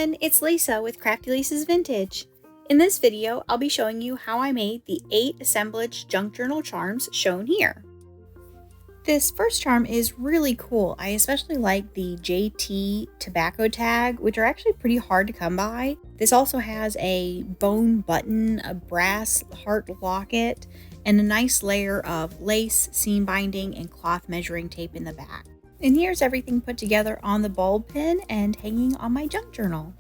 everyone, it's Lisa with Crafty Lisa's Vintage. In this video, I'll be showing you how I made the 8 assemblage junk journal charms shown here. This first charm is really cool. I especially like the JT tobacco tag, which are actually pretty hard to come by. This also has a bone button, a brass heart locket, and a nice layer of lace, seam binding, and cloth measuring tape in the back. And here's everything put together on the bulb pin and hanging on my junk journal.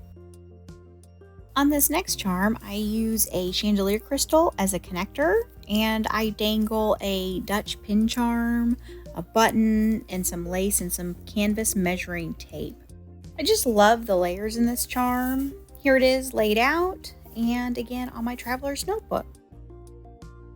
On this next charm, I use a chandelier crystal as a connector, and I dangle a Dutch pin charm, a button, and some lace and some canvas measuring tape. I just love the layers in this charm. Here it is laid out, and again on my traveler's notebook.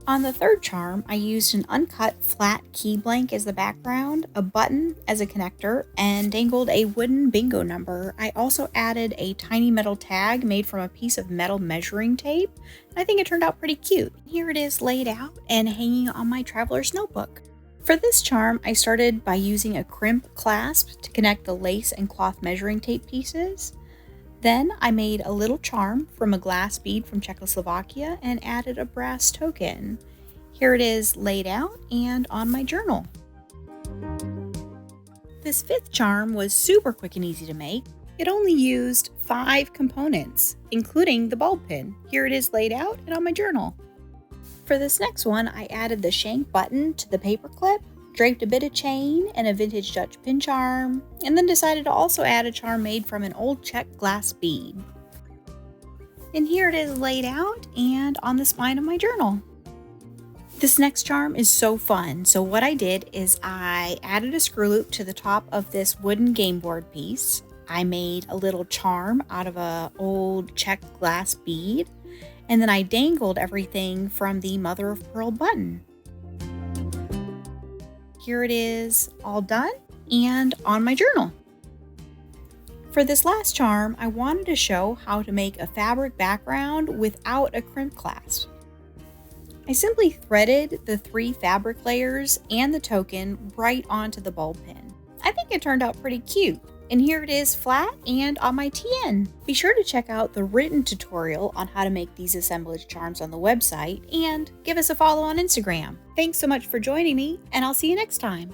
On the third charm, I used an uncut flat key blank as the background, a button as a connector, and dangled a wooden bingo number. I also added a tiny metal tag made from a piece of metal measuring tape. I think it turned out pretty cute. Here it is laid out and hanging on my traveler's notebook. For this charm, I started by using a crimp clasp to connect the lace and cloth measuring tape pieces. Then I made a little charm from a glass bead from Czechoslovakia and added a brass token. Here it is laid out and on my journal. This fifth charm was super quick and easy to make. It only used 5 components, including the bulb pin. Here it is laid out and on my journal. For this next one, I added the shank button to the paper clip, draped a bit of chain and a vintage Dutch pin charm, and then decided to also add a charm made from an old Czech glass bead. And here it is laid out and on the spine of my journal. This next charm is so fun. So what I did is I added a screw loop to the top of this wooden game board piece. I made a little charm out of an old Czech glass bead, and then I dangled everything from the mother of pearl button. Here it is all done and on my journal. For this last charm, I wanted to show how to make a fabric background without a crimp clasp. I simply threaded the 3 fabric layers and the token right onto the bulb pin. I think it turned out pretty cute. And here it is flat and on my TN. Be sure to check out the written tutorial on how to make these assemblage charms on the website and give us a follow on Instagram. Thanks so much for joining me, and I'll see you next time.